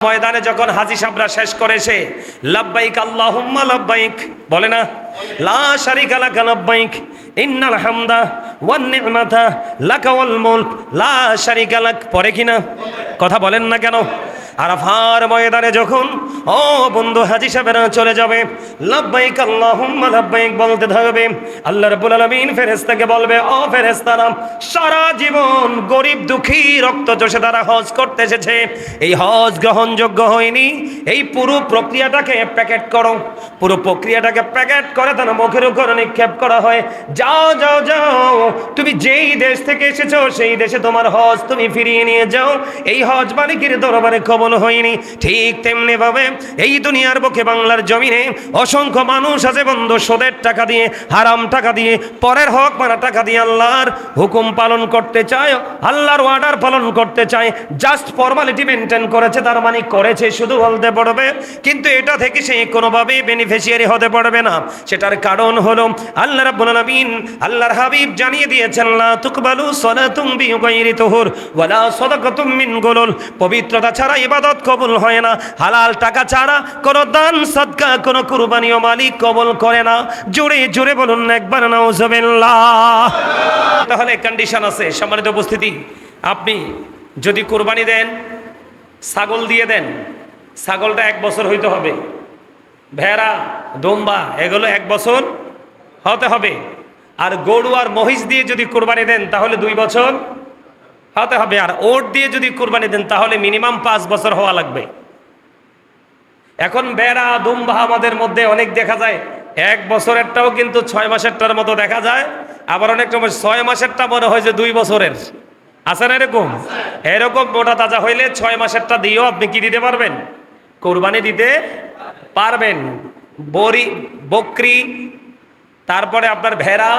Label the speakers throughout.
Speaker 1: ময়দানে যখন হাজী সাহেবরা শেষ করেছে লাব্বাইক আল্লাহুম্মা লাব্বাইক বলে না, লা শারিকা লাকা লাব্বাইক ইন্নাল হামদা ওয়ান নি'মাতা লাকা ওয়াল মুলক লা শারিকা লাক, পরে কিনা কথা বলেন না কেন? আরাফার ময়দানে যখন ও বন্ধু হাজী সাহেবরা চলে যাবে লাব্বাইক আল্লাহুম্মা লাব্বাইক বলতে থাকবে, আল্লাহ রাব্বুল আলামিন ফেরেশতাকে বলবে, ও ফেরেশতারা, সারা জীবন গরিব দুঃখী রক্তচোষে তারা হজ করতে এসেছে, এই হজ গ্রহণযোগ্য হয়নি, এই পুরো প্রক্রিয়াটাকে প্যাকেট করো। পুরো প্রক্রিয়াটাকে প্যাকেট করে তারা মুখের উপর নিক্ষেপ করা হয়, যাও যাও যাও, তুমি যেই দেশ থেকে এসেছো সেই দেশে তোমার হজ তুমি ফিরিয়ে নিয়ে যাও, এই হজ মালিকের দরবারে কবুল হয়নি। ঠিক তেমনি ভাবে এই দুনিয়ার বুকে বাংলার জমিনে অসংখ্য মানুষ আছে বন্ধু, সুদের টাকা দিয়ে, হারাম টাকা দিয়ে, পরের হক মারা টাকা দিয়ে আল্লাহর হুকুম পালন করতে চায়, আল্লাহর অর্ডার পালন করতে চায়, জাস্ট ফর্মালিটি মেনটেন করেছে, তার মানে করেছে শুধু বলতে পারবে, কিন্তু এটা থেকে সে কোনোভাবেই বেনিফিশিয়ারি হতে পারবে না। সেটার কারণ হলো আল্লাহ রাব্বুল আলামিন, আল্লাহর হাবিব জানিয়ে দিয়েছেন, লা তুকবালু সালাতুম বিগাইরি তুহুর ওয়ালা সাদাকাতুম মিন গুলুল, পবিত্রতা ছাড়া ইবাদত কবুল হয় না, হালাল টাকা ছাড়া কোনো দান সাদকা কোনো কুরবানিও মালিক কবুল করে না। জোরে জোরে বলুন একবার নাউজুবিল্লাহ। তাহলে কন্ডিশন আছে সম্মানিত উপস্থিতি, আপনি যদি কুরবানি দেন, ছাগল দিয়ে দেন, ছাগলটা 1 বছর হইতে হবে, ভেড়া দুম্বা এগুলো 1 বছর হতে হবে, আর গরু আর মহিষ দিয়ে যদি কুরবানি দেন তাহলে 2 বছর হতে হবে, আর ওট দিয়ে যদি কুরবানি দেন তাহলে মিনিমাম 5 বছর হওয়া লাগবে। এখন ভেড়া দুম্বা আমাদের মধ্যে অনেক দেখা যায়, 1 বছরেরটাও কিন্তু 6 মাসেরটার মতো দেখা যায়, আবার অনেক সময় 6 মাসেরটা মনে হয় যে 2 বছরের। আছে না এরকম? এরকম মোটা তাজা হইলে 6 মাসেরটা দিয়েও আপনি কি দিতে পারবেন? কোরবানি দিতে পারবেন। বকরি, তারপরে আপনার ভেড়া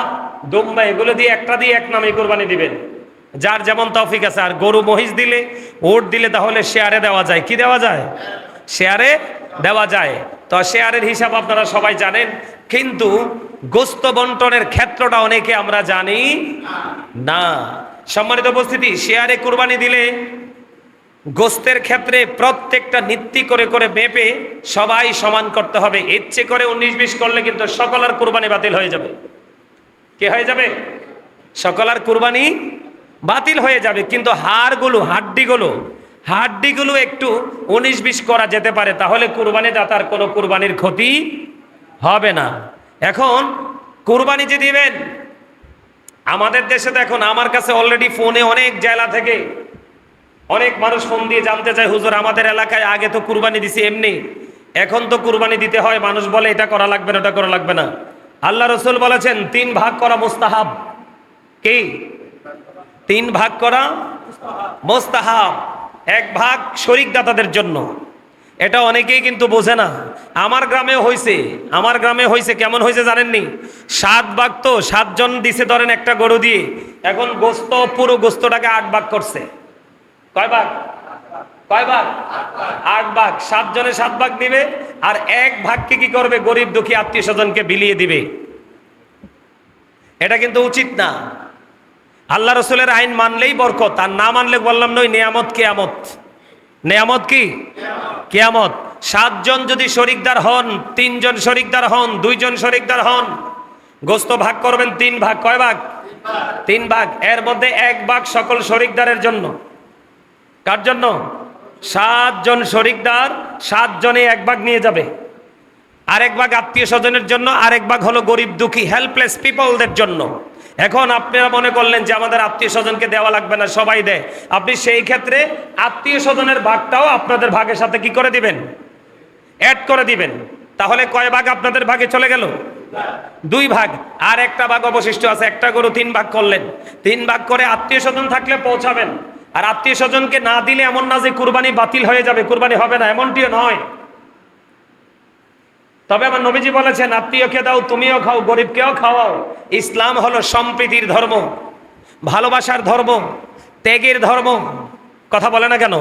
Speaker 1: দুম্বা এগুলো দিয়ে একটা দিয়ে এক নামে কোরবানি দিবেন, যার যেমন তৌফিক আছে। আর গরু মহিষ দিলে, ওট দিলে তাহলে শেয়ারে দেওয়া যায়। কি দেওয়া যায়? শেয়ারে দেওয়া যায়। তো শেয়ারের হিসাব আপনারা সবাই জানেন, কিন্তু গোস্ত বন্টনের ক্ষেত্রটা অনেকে আমরা জানি না। সম্মানিত উপস্থিতি, শেয়ারে কুরবানি দিলে গোস্তের ক্ষেত্রে প্রত্যেকটা নীতি করে করে মেপে সবাই সমান করতে হবে। ইচ্ছে করে 19-20 করলে কিন্তু সকলের কুরবানি বাতিল হয়ে যাবে। কে হয়ে যাবে? সকলের কুরবানি বাতিল হয়ে যাবে। কিন্তু হাড্ডিগুলো একটু 19-20 করা যেতে পারে, তাহলে কুরবানি দাতার কোনো কুরবানির ক্ষতি হবে না। এখন কুরবানি যে দিবেন, আমাদের দেশে দেখুন, আমার কাছে অলরেডি ফোনে অনেক জেলা থেকে অনেক মানুষ ফোন দিয়ে জানতে চায়, হুজুর আমাদের এলাকায় আগে তো কুরবানি দিছি এমনি, এখন তো কুরবানি দিতে হয়, মানুষ বলে এটা করা লাগবে না, ওটা করা লাগবে না। আল্লাহ রসুল বলেছেন 3 ভাগ করা মুস্তাহাব। কি? 3 ভাগ করা মুস্তাহাব, 1 ভাগ শরীক দাতাদের জন্য। এটা অনেকেই কিন্তু বোঝে না। আমার গ্রামে হয়েছে কেমন হয়েছে জানেননি? 7 ভাগ, তো 7 জন দিছে ধরেন একটা গরু দিয়ে, এখন গোস্ত পুরো গোস্তটাকে 8 ভাগ করছে। কয় ভাগ? 8 ভাগ। 7 জনে 7 ভাগ দিবে, আর 1 ভাগকে কি করবে? গরিব দুঃখী আত্মীয় স্বজনকে বিলিয়ে দিবে। এটা কিন্তু উচিত না। আল্লাহ রসুলের আইন মানলেই বরকত, আর না মানলে বললাম নয় নেয়ামত কিয়ামত। নেয়ামত কি? কিয়ামত। 7 জন যদি শরিকদার হন, 3 জন শরিকদার হন, 2 জন শরিকদার হন, গোস্ত ভাগ করবেন 3 ভাগ। কয় ভাগ? 3 ভাগ। এর মধ্যে 1 ভাগ সকল শরিকদারের জন্য। কার জন্য? 7 জন শরিকদার, 7 জনে 1 ভাগ নিয়ে যাবে। আরেক ভাগ আত্মীয় স্বজনের জন্য, আরেক ভাগ হলো গরিব দুঃখী হেল্পলেস পিপলদের জন্য। এখন আপনারা মনে করলেন যে আমাদের আত্মীয় স্বজনকে দেওয়া লাগবে না, সবাই দেয়। আপনি সেই ক্ষেত্রে আত্মীয় স্বজনের ভাগটাও আপনাদের ভাগের সাথে কি করে দিবেন? অ্যাড করে দিবেন। তাহলে কয় ভাগ আপনাদের ভাগে চলে গেল? 2 ভাগ। আর একটা ভাগ অবশিষ্ট আছে। একটা গরু 3 ভাগ করলেন, 3 ভাগ করে আত্মীয় স্বজন থাকলে পৌঁছাবেন। আর আত্মীয় স্বজনকে না দিলে এমন না যে কুরবানি বাতিল হয়ে যাবে, কুরবানি হবে না, এমনটিও নয়। তবে আমার নবীজি বলেছেন, আত্মীয়কে দাও, তুমিও খাও, গরিবকেও খাওয়াও। ইসলাম হলো সম্প্রীতির ধর্ম, ভালোবাসার ধর্ম, ত্যাগের ধর্ম। কথা বলে না কেন?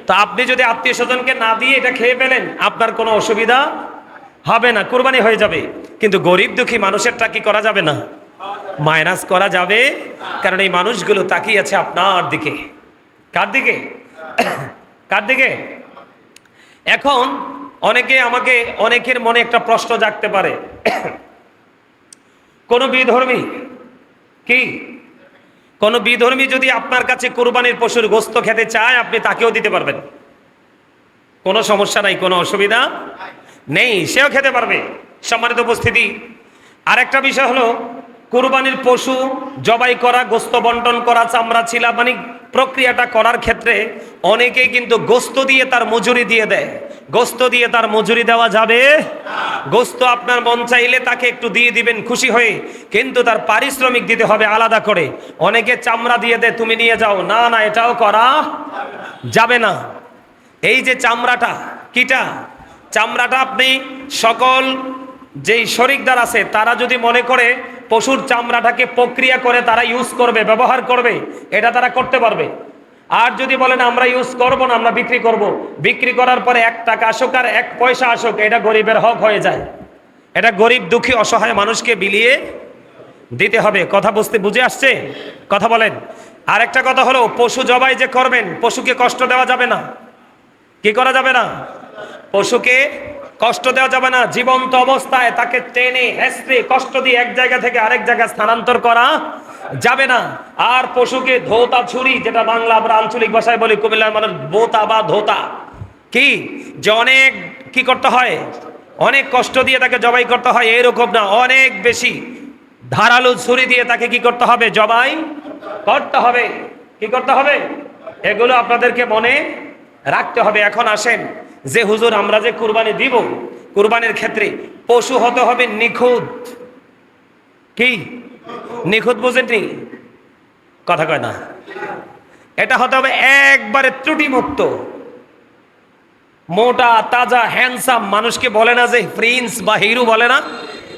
Speaker 1: তো আপনি যদি আত্মীয় স্বজনকে না দিয়ে এটা খেয়ে ফেলেন, আপনার কোনো অসুবিধা হবে না, কুরবানি হয়ে যাবে। কিন্তু গরিব দুঃখী মানুষেরটা কি করা যাবে না? মাইনাস করা যাবে। কারণ এই মানুষগুলো তাকিয়ে আছে আপনার দিকে। কার দিকে? কার দিকে? এখন অনেকের মনে একটা প্রশ্ন জাগতে পারে, কোন বিধর্মী যদি আপনার কাছে কুরবানির পশুর গোশত খেতে চায়, আপনি তাকেও দিতে পারবেন, কোনো সমস্যা নাই, কোনো অসুবিধা নেই, সেও খেতে পারবে। সম্মানিত উপস্থিতি, আরেকটা বিষয় হলো, কুরবানির পশু জবাই করা, গোশত বন্টন করা, চামড়া ছিলা, মানে প্রক্রিয়াটা করার ক্ষেত্রে অনেকেই কিন্তু গোশত দিয়ে তার মজুরি দিয়ে দেয়। গোশত দিয়ে তার মজুরি দেওয়া যাবে? গোশত আপনার মন চাইলে তাকে একটু দিয়ে দিবেন খুশি হয়ে, কিন্তু তার পারিশ্রমিক দিতে হবে আলাদা করে। অনেকে চামড়া দিয়ে দেয়, তুমি নিয়ে যাও, না না, এটাও করা যাবে না। এই যে চামড়াটা, চামড়াটা আপনি সকল যেই শরিকদার আছে তারা যদি মনে করে পশুর চামড়াটাকে প্রক্রিয়া করে তারা ইউজ করবে, ব্যবহার করবে, এটা তারা করতে পারবে। আর যদি বলেন আমরা ইউজ করব না, আমরা বিক্রি করব, বিক্রি করার পরে 1 টাকা আসুক আর 1 পয়সা আসুক, এটা গরিবের হক হয়ে যায়। এটা গরিব দুঃখী অসহায় মানুষকে বিলিয়ে দিতে হবে। কথা বুঝে আসছে? কথা বলেন। আর একটা কথা হলো, পশু জবাই যে করবেন, পশুকে কষ্ট দেওয়া যাবে না। কি করা যাবে না? পশুকে কষ্ট দেওয়া যাবে না। জীবন্ত অবস্থায় তাকে টেনে হেঁচড়ে কষ্ট দিয়ে এক জায়গা থেকে আরেক জায়গায় স্থানান্তর করা যাবে না। আর পশুকে ধোতা ছুরি, যেটা বাংলা আমরা আঞ্চলিক ভাষায় বলি, কুমিল্লার মানুষ বোতা বা ধোতা, কি যে অনেক কি করতে হয়, অনেক কষ্ট দিয়ে তাকে জবাই করতে হয়, এরকম না, অনেক বেশি ধারালো ছুরি দিয়ে তাকে কি করতে হবে, জবাই করতে হবে। কি করতে হবে? এগুলো আপনাদেরকে মনে রাখতে হবে। এখন আসেন, যে হুজুর আমরা যে কুরবানি দিব, কুরবানির ক্ষেত্রে পশু হতে হবে নিখুঁত। কি নিখুঁত বুঝেননি? কথা কয় না। এটা হতে হবে একবারে ত্রুটিমুক্ত, মোটা তাজা হ্যান্ডসাম। মানুষকে বলে না যে প্রিন্স বা হিরো, বলে না?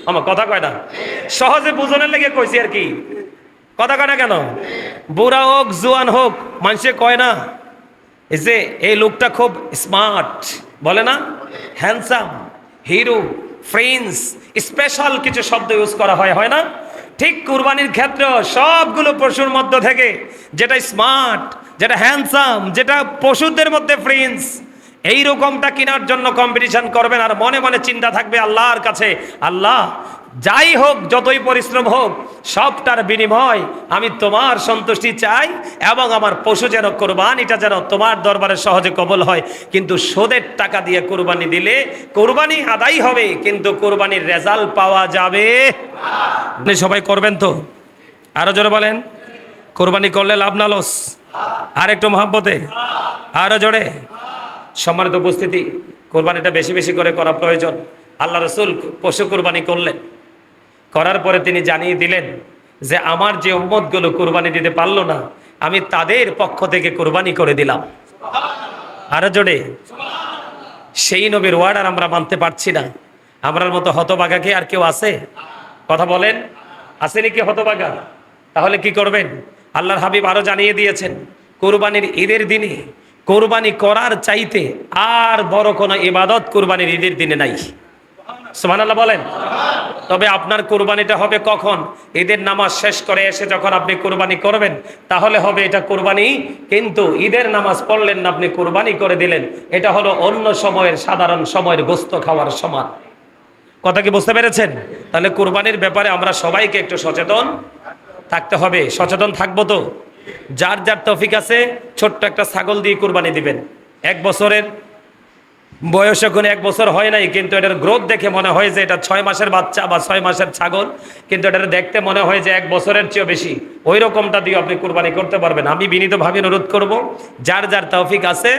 Speaker 1: আমার কথা কয় না, সহজে বুঝনের লেগে কইছি আর কি। কথা কয় না কেন? বুড়া হোক জোয়ান হোক, মানুষে কয় না এই যে এই লোকটা খুব স্মার্ট, বলে না? হ্যান্ডসাম, হিরো, প্রিন্স, স্পেশাল কিছু শব্দ ইউজ করা হয় না? ঠিক কুরবানির ক্ষেত্রে সবগুলো পশুর মধ্যে থেকে যেটা স্মার্ট, যেটা হ্যান্ডসাম, যেটা পশুদের মধ্যে প্রিন্স, এই রকমটা কেনার জন্য কম্পিটিশন করবেন। আর মনে মনে চিন্তা থাকবে আল্লাহর কাছে, আল্লাহ যাই হোক, যতই পরিশ্রম হোক, সবটার বিনিময় আমি তোমার সন্তুষ্টি চাই, এবং আমার পশু যেন কোরবানিটা যেন তোমার দরবারে সহজে কবুল হয়। কিন্তু সুদের টাকা দিয়ে কোরবানি দিলে কোরবানি আদায় হবে, কিন্তু কোরবানির রেজাল্ট পাওয়া যাবে। আপনি সবাই করবেন তো? আরো জোরে বলেন, কোরবানি করলে লাভ না লস? আর একটু মহাব্বতে, আরো জোরে। সম্মানিত উপস্থিতি, কোরবানিটা বেশি বেশি করে করা প্রয়োজন। আল্লাহ রসুল পশু কোরবানি করলেন, করার পরে তিনি জানিয়ে দিলেন যে আমার যে উম্মতগুলো কোরবানি দিতে পারলো না, আমি তাদের পক্ষ থেকে কোরবানি করে দিলাম। আরো জোরে। সেই নবীর ওয়ার্ড আর আমরা মানতে পারছি না। আমরার মতো হতভাগা কি আর কেউ আছে? কথা বলেন, আসেনি কি হতভাগা? তাহলে কি করবেন? আল্লাহর হাবিব আরো জানিয়ে দিয়েছেন, কোরবানির ঈদের দিনে কোরবানি করার চাইতে আর বড় কোনো ইবাদত কোরবানির ঈদের দিনে নাই। সুবহানাল্লাহ বলেন। তবে আপনার কোরবানিটা হবে কখন? ঈদের নামাজ শেষ করে এসে যখন আপনি কোরবানি করবেন, তাহলে হবে এটা কোরবানি। কিন্তু ঈদের নামাজ পড়লেন না, আপনি কোরবানি করে দিলেন, এটা হলো অন্য সময়ের সাধারণ সময়ের গোশত খাওয়ার সমান। কথা কি বুঝতে পেরেছেন? তাহলে কোরবানির ব্যাপারে আমরা সবাইকে একটু সচেতন থাকতে হবে। সচেতন থাকবো তো? যার যার তৌফিক আছে ছোট্ট একটা ছাগল দিয়ে কোরবানি দিবেন। 1 বছরের বয়স, এখন 1 বছর হয় নাই, কিন্তু এটার গ্রোথ দেখে মনে হয় যে এটা 6 মাসের বাচ্চা বা 6 মাসের ছাগল, কিন্তু এটা দেখতে মনে হয় যে 1 বছরের চেয়েও বেশি। ওই রকমটা দিয়ে আপনি কোরবানি করতে পারবেন। আমি বিনীতভাবে অনুরোধ করব, যার যার তৌফিক আছে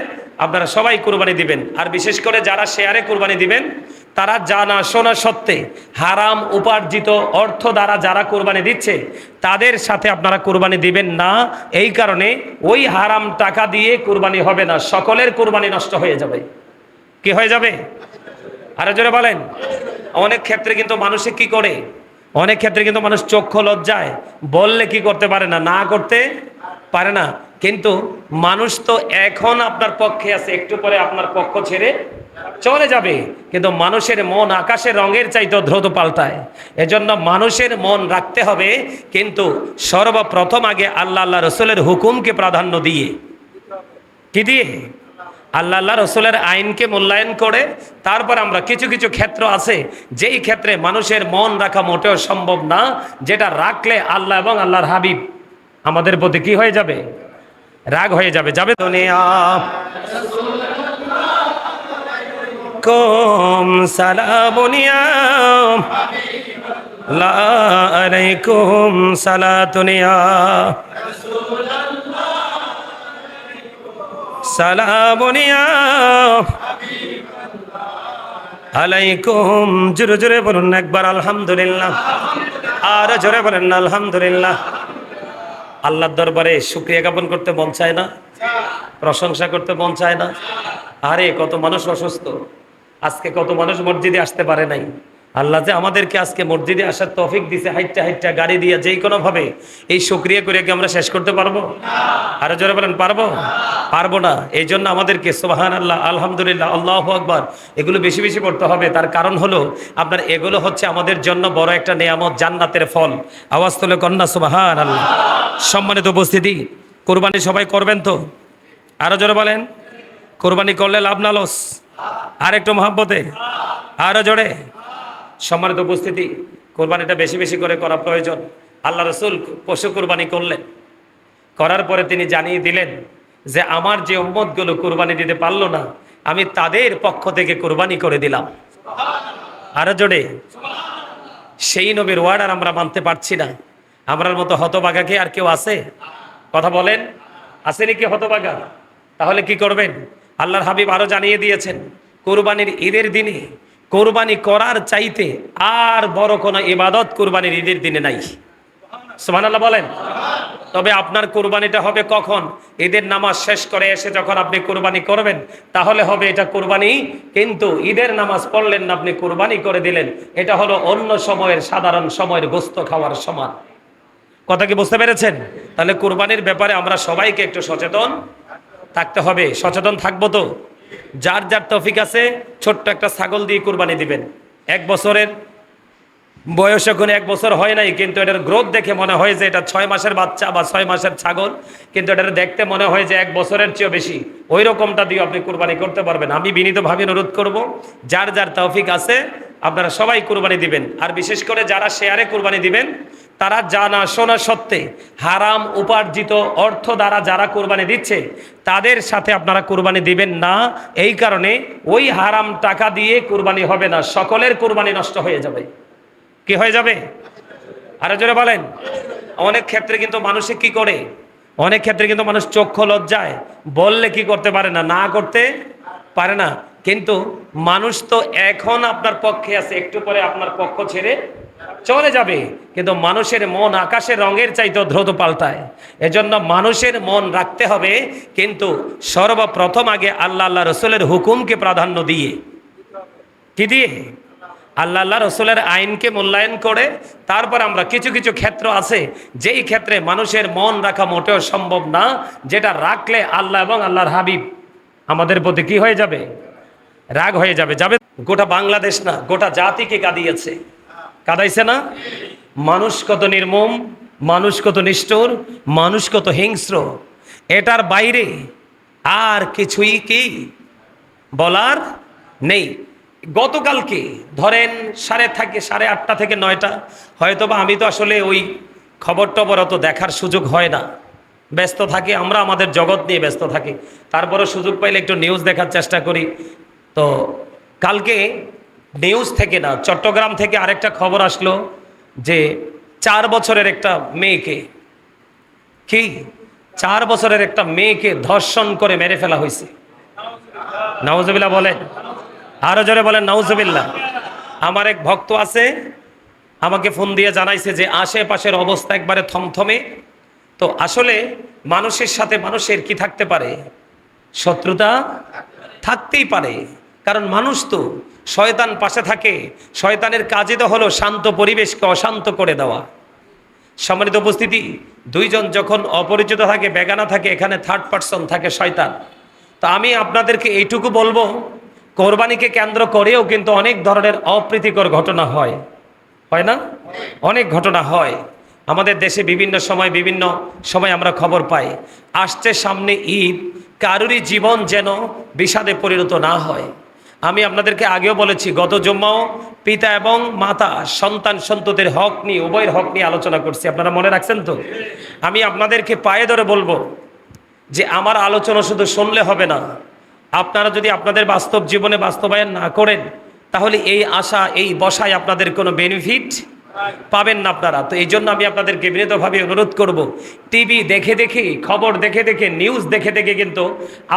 Speaker 1: আপনারা সবাই কোরবানি দিবেন। আর বিশেষ করে যারা শেয়ারে কোরবানি দিবেন, তারা জানা শোনা সত্ত্বে হারাম উপার্জিত অর্থ দ্বারা যারা কোরবানি দিচ্ছে, তাদের সাথে আপনারা কোরবানি দিবেন না। এই কারণে ওই হারাম টাকা দিয়ে কোরবানি হবে না, সকলের কোরবানি নষ্ট হয়ে যাবে। কি হয়ে যাবে? আরো জোরে বলেন। অনেক ক্ষেত্রে কিন্তু মানুষে কি করে, অনেক ক্ষেত্রে কিন্তু মানুষ চক্ষু লজ্জায় বললে কি করতে পারে না, না করতে পারে না। কিন্তু মানুষ তো এখন আপনার পক্ষে আছে, একটু পরে আপনার পক্ষ ছেড়ে চলে যাবে। কিন্তু মানুষের মন আকাশের রঙের চাইতে দ্রুত পাল্টায়। এজন্য মানুষের মন রাখতে হবে, কিন্তু সর্বপ্রথম আগে আল্লাহ রসুলের হুকুমকে প্রাধান্য দিয়ে। কি দিয়ে? আল্লাহ রসুলের আইনকে মূল্যায়ন করে তারপর আমরা কিছু কিছু ক্ষেত্র আছে যেই ক্ষেত্রে মানুষের মন রাখা মোটেও সম্ভব না, যেটা রাখলে আল্লাহ এবং আল্লাহর হাবিব আমাদের প্রতি কি হয়ে যাবে? রাগ হয়ে যাবে। যাবে দুনিয়া কম সালামুনিয়া লা আলাইকুম সালাতুনিয়া সালামুনিয়া আলাইকুম। জোরে জোরে বলুন একবার আলহামদুলিল্লাহ, আর জোরে বলেন আলহামদুলিল্লাহ। আল্লাহর দরবারে শুকরিয়া জ্ঞাপন করতে মন চায় না? প্রশংসা করতে মন চায় না? আরে কত মানুষ অসুস্থ, আজকে কত মানুষ মসজিদে আসতে পারে নাই। আল্লাহ যে আমাদেরকে আজকে মসজিদে আসার তৌফিক দিছে, হাইট্টা হাইট্টা গাড়ি দিয়ে যেই কোনো ভাবে, এই শুকরিয়া করে কি আমরা শেষ করতে পারবো? আরো জোরে বলেন পারবো? পারবো না। এই জন্য আমাদেরকে সুবহানাল্লাহ, আলহামদুলিল্লাহ, আল্লাহু আকবার এগুলো বেশি বেশি পড়তে হবে। তার কারণ হলো আপনার এগুলো হচ্ছে আমাদের জন্য বড় একটা নেয়ামত, জান্নাতের ফল। আওয়াজ তুলে কন্যা সুবহানাল্লাহ। সম্মানিত উপস্থিতি, কোরবানি সবাই করবেন তো? আরো জোরে বলেন, কোরবানি করলে লাভ না লস? আর একটু মহব্বতে, আরো জোরে। সম্মানিত উপস্থিতি, কোরবানিটা বেশি বেশি করে করা প্রয়োজন। আল্লাহ রসুল পশু কোরবানি করলেন, করার পরে তিনি জানিয়ে দিলেন যে আমার যে উম্মতগুলো কোরবানি দিতে পারলো না, আমি তাদের পক্ষ থেকে কোরবানি করে দিলাম। আরো জোরে। সেই নবীর ওয়ার্ড আর আমরা মানতে পারছি না। আমরার মতো হতভাগা কি আর কেউ আছে? কথা বলেন, আসেনি কি হতভাগা? তাহলে কি করবেন? আল্লাহর হাবিব আরো জানিয়ে দিয়েছেন, কোরবানির ঈদের দিনে কোরবানি করার চাইতে আর বড় কোনো ইবাদত কোরবানির ঈদের দিনে নাই। সুবহানাল্লাহ বলেন। তবে আপনার কোরবানিটা হবে কখন? ঈদের নামাজ শেষ করে এসে যখন আপনি কোরবানি করবেন, তাহলে হবে এটা কোরবানি। কিন্তু ঈদের নামাজ পড়লেন না, আপনি কোরবানি করে দিলেন, এটা হলো অন্য সময়ের সাধারণ সময়ের গোস্ত খাওয়ার সমান। কথা কি বুঝতে পেরেছেন? তাহলে কোরবানির ব্যাপারে আমরা সবাইকে একটু সচেতন থাকতে হবে। সচেতন থাকবো তো? যার যার তৌফিক আছে ছোট্ট একটা ছাগল দিয়ে কোরবানি দিবেন। 1 বছরের বয়স এখন 1 বছর হয় নাই, কিন্তু এটার গ্রোথ দেখে মনে হয় যে এটা 6 মাসের বাচ্চা বা 6 মাসের ছাগল, কিন্তু এটা দেখতে মনে হয় যে 1 বছরের চেয়েও বেশি। ওই রকমটা দিয়ে আপনি কোরবানি করতে পারবেন। আমি বিনীতভাবে অনুরোধ করব, যার যার তৌফিক আছে আপনারা সবাই কোরবানি দিবেন। আর বিশেষ করে যারা শেয়ারে কোরবানি দিবেন, তারা জানা শোনা সত্ত্বে হারাম উপার্জিত অর্থ দ্বারা যারা কোরবানি দিচ্ছে, তাদের সাথে আপনারা কোরবানি দিবেন না। এই কারণে ওই হারাম টাকা দিয়ে কোরবানি হবে না, সকলের কোরবানি নষ্ট হয়ে যাবে। কি হয়ে যাবে? আরো জোরে বলেন। অনেক ক্ষেত্রে কিন্তু মানুষে কি করে, অনেক ক্ষেত্রে কিন্তু মানুষ চক্ষু লজ্জায় বললে কি করতে পারে না, না করতে পারে না। কিন্তু মানুষ তো এখন আপনার পক্ষে আছে, একটু পরে আপনার পক্ষ ছেড়ে চলে যাবে। কিন্তু মানুষের মন আকাশের রঙের চাইতে দ্রুত পাল্টায়। এজন্য মানুষের মন রাখতে হবে, কিন্তু সর্বপ্রথম আগে আল্লাহ রসুলের হুকুমকে প্রাধান্য দিয়ে, কি দিয়ে? আল্লাহ রসুলের আইনকে মূল্যায়ন করে তারপর আমরা কিছু কিছু ক্ষেত্র আছে যেই ক্ষেত্রে মানুষের মন রাখা মোটেও সম্ভব না, যেটা রাখলে আল্লাহ এবং আল্লাহর হাবিব আমাদের প্রতি কি হয়ে যাবে? রাগ হয়ে যাবে। যাবে। গোটা বাংলাদেশ না, গোটা জাতিকে কাঁদিয়েছে, কাঁদাইছে না? মানুষ কত নির্মম, মানুষ কত নিষ্ঠুর, মানুষ কত হিংস্র, এটার বাইরে আর কিছুই কি বলার নেই। গতকালকে ধরেন 8:30 থেকে 9টা, হয়তোবা আমি তো আসলে ওই খবর টবর অত দেখার সুযোগ হয় না, ব্যস্ত থাকি, আমরা আমাদের জগৎ নিয়ে ব্যস্ত থাকি। তারপরে সুযোগ পাইলে একটু নিউজ দেখার চেষ্টা করি। তো কালকে নিউজ থেকে না, চট্টগ্রাম থেকে আরেকটা খবর আসলো যে 4 বছরের একটা মেয়েকে, কি 4 বছরের একটা মেয়েকে ধর্ষণ করে মেরে ফেলা হয়েছে। নাউজুবিল্লাহ বলেন, আরো জোরে বলেন নাউজুবিল্লাহ। আমার এক ভক্ত আছে, আমাকে ফোন দিয়ে জানাইছে যে আশেপাশের অবস্থা একবারে থমথমে। তো আসলে মানুষের সাথে মানুষের কি থাকতে পারে? শত্রুতা থাকতেই পারে, কারণ মানুষ তো, শয়তান পাশে থাকে। শয়তানের কাজই তো হলো শান্ত পরিবেশকে অশান্ত করে দেওয়া। সম্মানিত উপস্থিতি, দুইজন যখন অপরিচিত থাকে, বেগানা থাকে, এখানে থার্ড পার্সন থাকে শয়তান। তো আমি আপনাদেরকে এইটুকু বলবো, কোরবানিকে কেন্দ্র করেও কিন্তু অনেক ধরনের অপ্রীতিকর ঘটনা হয়, হয় না? অনেক ঘটনা হয় আমাদের দেশে। বিভিন্ন সময় আমরা খবর পাই, আসছে সামনে ঈদ, কারুরই জীবন যেন বিষাদে পরিণত না হয়। আমি আপনাদেরকে আগেও বলেছি, গত জুম্মাও পিতা এবং মাতা সন্তান সন্ততির হক নিয়ে, উভয়ের হক নিয়ে আলোচনা করছি, আপনারা মনে রাখছেন তো? আমি আপনাদেরকে পায়ে ধরে বলবো যে আমার আলোচনা শুধু শুনলে হবে না, আপনারা যদি আপনাদের বাস্তব জীবনে বাস্তবায়ন না করেন তাহলে এই আশা, এই বসায় আপনাদের কোনো বেনিফিট পাবেন না আপনারা। তো এই জন্য আমি আপনাদেরকে বিনীতভাবে অনুরোধ করব, টিভি দেখে দেখে, খবর দেখে দেখে, নিউজ দেখে দেখে কিন্তু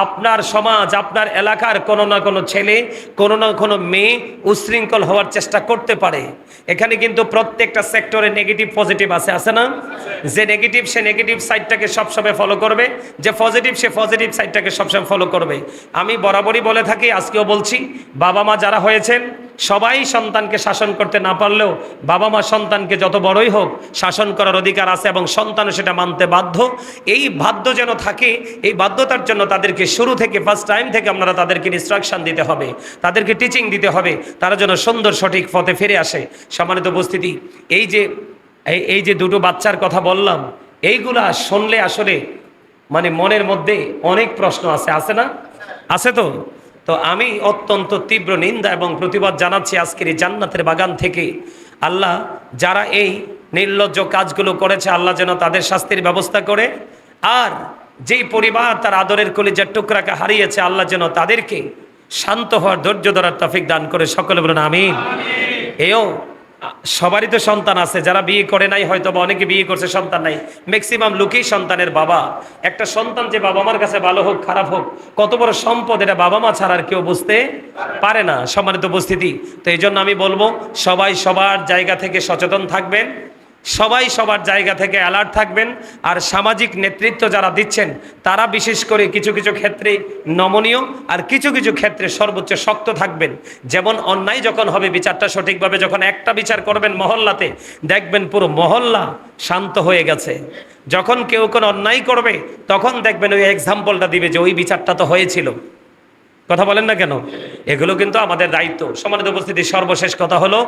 Speaker 1: আপনার সমাজ, আপনার এলাকার কোনো না কোনো ছেলে, কোনো না কোনো মেয়ে উশৃঙ্খল হওয়ার চেষ্টা করতে পারে। এখানে কিন্তু প্রত্যেকটা সেক্টরে নেগেটিভ পজিটিভ আছে না? যে নেগেটিভ সে নেগেটিভ সাইডটাকে সবসময় ফলো করবে, যে পজিটিভ সে পজিটিভ সাইডটাকে সবসময় ফলো করবে। আমি বরাবরই বলে থাকি, আজকেও বলছি, বাবা মা যারা হয়েছেন সবাই সন্তানকে শাসন করতে না পারলেও বাবা মা সন্তানকে যত বড়ই হোক শাসন করার অধিকার আছে এবং সন্তানও সেটা মানতে বাধ্য। এই বাধ্য যেন থাকে, এই বাধ্যতার জন্য তাদেরকে শুরু থেকে, ফার্স্ট টাইম থেকে আপনারা তাদেরকে ইনস্ট্রাকশন দিতে হবে, তাদেরকে টিচিং দিতে হবে, তারা যেন সুন্দর সঠিক পথে ফিরে আসে। সম্মানিত উপস্থিতি, এই যে দুটো বাচ্চার কথা বললাম, এইগুলা শুনলে আসলে মানে মনের মধ্যে অনেক প্রশ্ন আছে না? আছে তো? তো আমি অত্যন্ত তীব্র নিন্দা এবং প্রতিবাদ জানাচ্ছি আজকের এই জান্নাতের বাগান থেকে। আল্লাহ যারা এই নির্লজ্জ কাজগুলো করেছে, আল্লাহ যেন তাদের শাস্তির ব্যবস্থা করে, আর যেই পরিবার তার আদরের কলিজার টুকরাকে হারিয়েছে, আল্লাহ যেন তাদেরকে শান্ত হওয়ার, ধৈর্য ধরার তৌফিক দান করে। সকলে বলুন আমিন। এও সবারই তো সন্তান আছে, যারা বিয়ে করে নাই, হয়তো বা অনেকে বিয়ে করছে সন্তান নাই, ম্যাক্সিমাম লোকই সন্তানের বাবা। একটা সন্তান যে বাবা মার কাছে ভালো হোক খারাপ হোক, কত বড় সম্পদ, এটা বাবা মা ছাড়া আর কেউ বুঝতে পারে না। সম্মানিত উপস্থিতি, তো এই জন্য আমি বলবো, সবাই সবার জায়গা থেকে সচেতন থাকবেন, সবাই সবার জায়গা থেকে অ্যালার্ট থাকবেন। আর সামাজিক নেতৃত্ব যারা দিচ্ছেন তারা বিশেষ করে কিছু কিছু ক্ষেত্রে নমনীয়, আর কিছু কিছু ক্ষেত্রে সর্বোচ্চ শক্ত থাকবেন। যেমন অন্যায় যখন হবে, বিচারটা সঠিকভাবে যখন একটা বিচার করবেন মহল্লাতে, দেখবেন পুরো মহল্লা শান্ত হয়ে গেছে। যখন কেউ কোনো অন্যায় করবে তখন দেখবেন ওই এক্সাম্পলটা দিবে যে ওই বিচারটা তো হয়েছিল। কথা বলেন না কেন? এগুলো কিন্তু আমাদের দায়িত্ব। সম্মানিত উপস্থিতি, সর্বশেষ কথা হলো,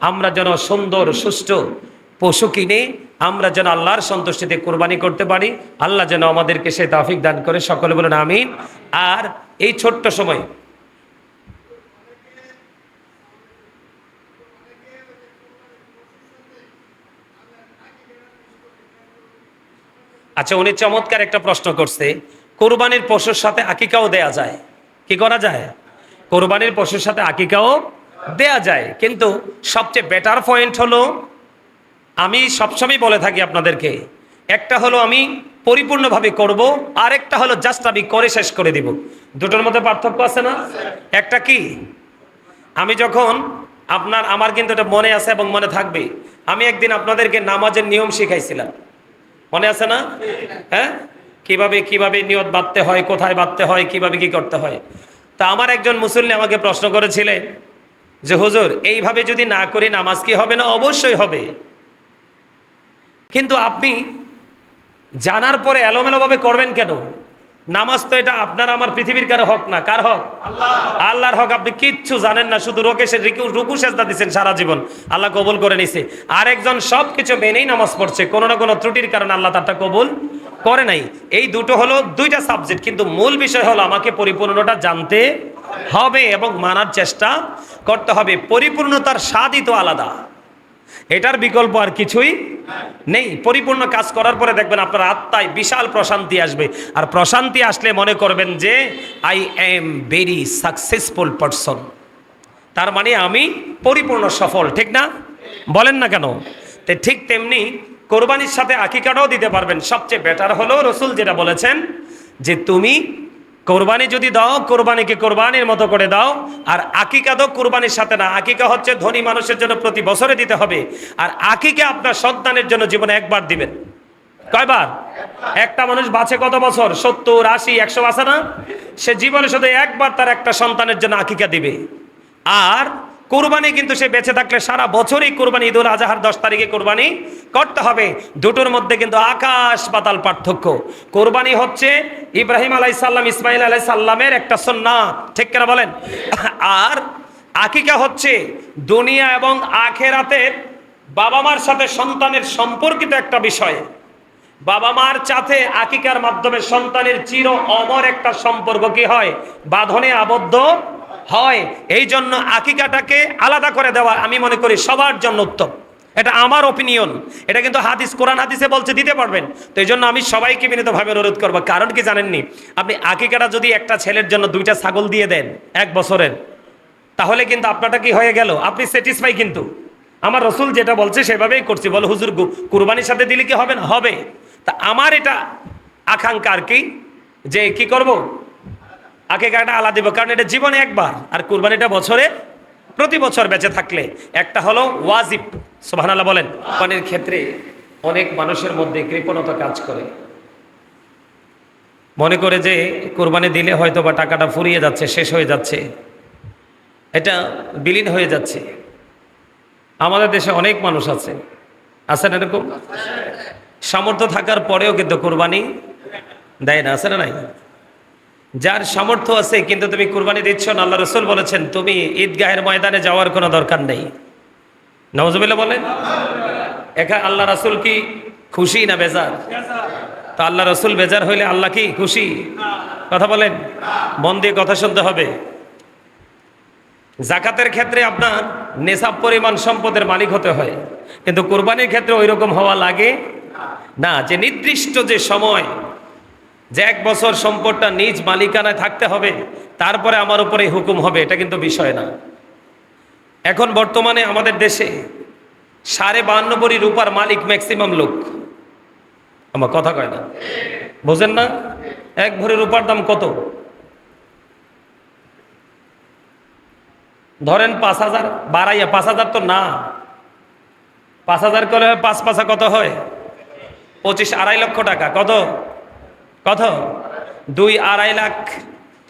Speaker 1: আমরা যেন সুন্দর সুষ্ঠু পশু কিনে আমরা যেন আল্লাহর সন্তুষ্টিতে কোরবানি করতে পারি। আল্লাহ যেন আমাদেরকে সেই তৌফিক দান করে। সকলে বলুন আমিন। আর এই ছোট্ট সময় আচ্ছা, উনি চমৎকার একটা প্রশ্ন করছে, কোরবানির পশুর সাথে আকিকাও দেয়া যায়? কি করা যায়? কোরবানির পশুর সাথে আকিকাও দেয়া যায়, কিন্তু সবচেয়ে বেটার পয়েন্ট হলো, আমি সবসময় বলে থাকি আপনাদেরকে, একটা হলো আমি পরিপূর্ণভাবে করব, আর একটা হলো জাস্ট আমি করে শেষ করে দিব। দুটোর মধ্যে পার্থক্য আছে না? একটা কি, আমি যখন আমার কিন্তু এটা মনে আছে এবং মনে থাকবে, আমি একদিন আপনাদেরকে নামাজের নিয়ম শিখাইছিলাম, মনে আছে না? হ্যাঁ, কিভাবে কিভাবে নিয়ত বাঁধতে হয়, কোথায় বাঁধতে হয়, কিভাবে কি করতে হয়। তা আমার একজন মুসল্লি আমাকে প্রশ্ন করেছিলেন যে হুজুর, এইভাবে যদি না করি নামাজ কি হবে না? অবশ্যই হবে, কিন্তু আপনি জানার পরে এলোমেলোভাবে করবেন কেন? নামাজ তো এটা আপনার আমার পৃথিবীর কারো হক না। কার হক? আল্লাহর হক। আপনি কিচ্ছু জানেন না, শুধু রুকু সেজদা দিচ্ছেন সারা জীবন, আল্লাহ কবুল করে নিছে। আরেকজন সবকিছু মেনেই নামাজ পড়ছে, কোনো না কোনো ত্রুটির কারণে আল্লাহ তারটা কবুল করে নাই। এই দুটো হলো দুইটা সাবজেক্ট, কিন্তু মূল বিষয় হলো আমাকে পরিপূর্ণটা জানতে হবে এবং মানার চেষ্টা করতে হবে। পরিপূর্ণতার স্বাদই তো আলাদা, এটার বিকল্প আর কিছুই নেই। পরিপূর্ণ কাজ করার পরে দেখবেন আপনার আত্মায় বিশাল প্রশান্তি আসবে, আর প্রশান্তি আসলে মনে করবেন যে I am very successful person, তার মানে আমি পরিপূর্ণ সফল। ঠিক না? বলেন না কেন? তো ঠিক তেমনি কোরবানির সাথে আকিকাটাও দিতে পারবেন। সবচেয়ে বেটার হলো রসুল যেটা বলেছেন যে তুমি কোরবানি যদি দাও, কোরবানিকে কোরবানির মতো করে দাও। আর আকিকা তো কোরবানির সাথে না, আকিকা হচ্ছে ধনী মানুষের জন্য প্রতি বছরে দিতে হবে, আর আকিকা আপনার সন্তানের জন্য জীবনে একবার দিবেন। কয়বার? একটা মানুষ বাঁচে কত বছর? 70, 80, 100 বাঁচে না? সে জীবনে শুধু একবার তার একটা সন্তানের জন্য আকিকা দিবে। আর কোরবানি কিন্তু সে বেঁচে থাকলে সারা বছরই কোরবানি, ঈদুল আজহার 10 তারিখে কোরবানি করতে হবে। দুটোর মধ্যে কিন্তু আকাশ পাতাল পার্থক্য। কোরবানি হচ্ছে ইব্রাহিম আলাইসাল্লাম, ইসমাইল আলাইসাল্লামের একটা সুন্নাত, ঠিক কিনা বলেন? আর আকিকা হচ্ছে দুনিয়া এবং আখেরাতের বাবা মার সাথে সন্তানের সম্পর্কিত একটা বিষয়। বাবা মার সাথে আকিকার মাধ্যমে সন্তানের চির অমর একটা সম্পর্ক কি হয়, বাঁধনে আবদ্ধ হয়। এই জন্য আকিকাটাকে আলাদা করে দেওয়া আমি মনে করি সবার জন্য উত্তম। এটা আমার অপিনিয়ন, এটা কিন্তু হাদিস, কোরআন হাদিসে বলছে দিতে পারবেন। তো এই জন্য আমি সবাইকে বিনীতভাবে অনুরোধ করবো, কারণ কি জানেননি, আপনি আকিকাটা যদি একটা ছেলের জন্য 2টা ছাগল দিয়ে দেন 1 বছরের, তাহলে কিন্তু আপনারটা কি হয়ে গেল, আপনি স্যাটিসফাই। কিন্তু আমার রসুল যেটা বলছে সেভাবেই করছি। বলে হুজুর কুরবানির সাথে দিলে কি হবে না? হবে। তা আমার এটা আকাঙ্ক্ষা আর কি, যে কি করব, আকিকাটা আলাদা দিব, কারণ এটা জীবনে একবার, আর কুরবানিটা বছরে প্রতি বছর বেঁচে থাকলে। একটা হলো ওয়াজিব, সুবহানাল্লাহ বলেন। কুরবানির ক্ষেত্রে অনেক মানুষের মধ্যে কৃপণতা কাজ করে, মনে করে যে কুরবানি দিলে হয়তো বা টাকাটা ফুরিয়ে যাচ্ছে, শেষ হয়ে যাচ্ছে, এটা বিলীন হয়ে যাচ্ছে। আমাদের দেশে অনেক মানুষ আছে, আছেন এরকম, সামর্থ্য থাকার পরেও কিন্তু কুরবানি দেয় না, আছে না নাই? যার সামর্থ্য আছে কিন্তু তুমি কুরবানি দিচ্ছ না, আল্লাহ রসুল বলেছেন তুমি ঈদগাহের ময়দানে যাওয়ার কোনো দরকার নেই। নাউজুবিল্লাহ বলেন। এখানে আল্লাহ রসুল কি খুশি না বেজার? তা আল্লাহ রসুল বেজার হইলে আল্লাহ কি খুশি? কথা বলেন, মন দিয়ে কথা শুনতে হবে। জাকাতের ক্ষেত্রে আপনার নেশাব পরিমাণ সম্পদের মালিক হতে হয়, কিন্তু কুরবানির ক্ষেত্রে ওই রকম হওয়া লাগে না, যে নির্দিষ্ট যে সময়, যে 1 বছর সম্পদটা নিজ মালিকানায় থাকতে হবে, তারপরে আমার উপরে হুকুম হবে, এটা কিন্তু বিষয় না। এখন বর্তমানে আমাদের দেশে 52.5 ভরি রূপার মালিক ম্যাক্সিমাম লোক। আমার কথা কয় না, বোঝেন না? 1 ভরি রূপার দাম কত? ধরেন 5,000, বাড়াইয়া 5,000 তো না, 5,000 করে 5 পাঁচা কত হয়? 25, 2.5 লক্ষ টাকা। কত কত? 2, 2.5 লাখ,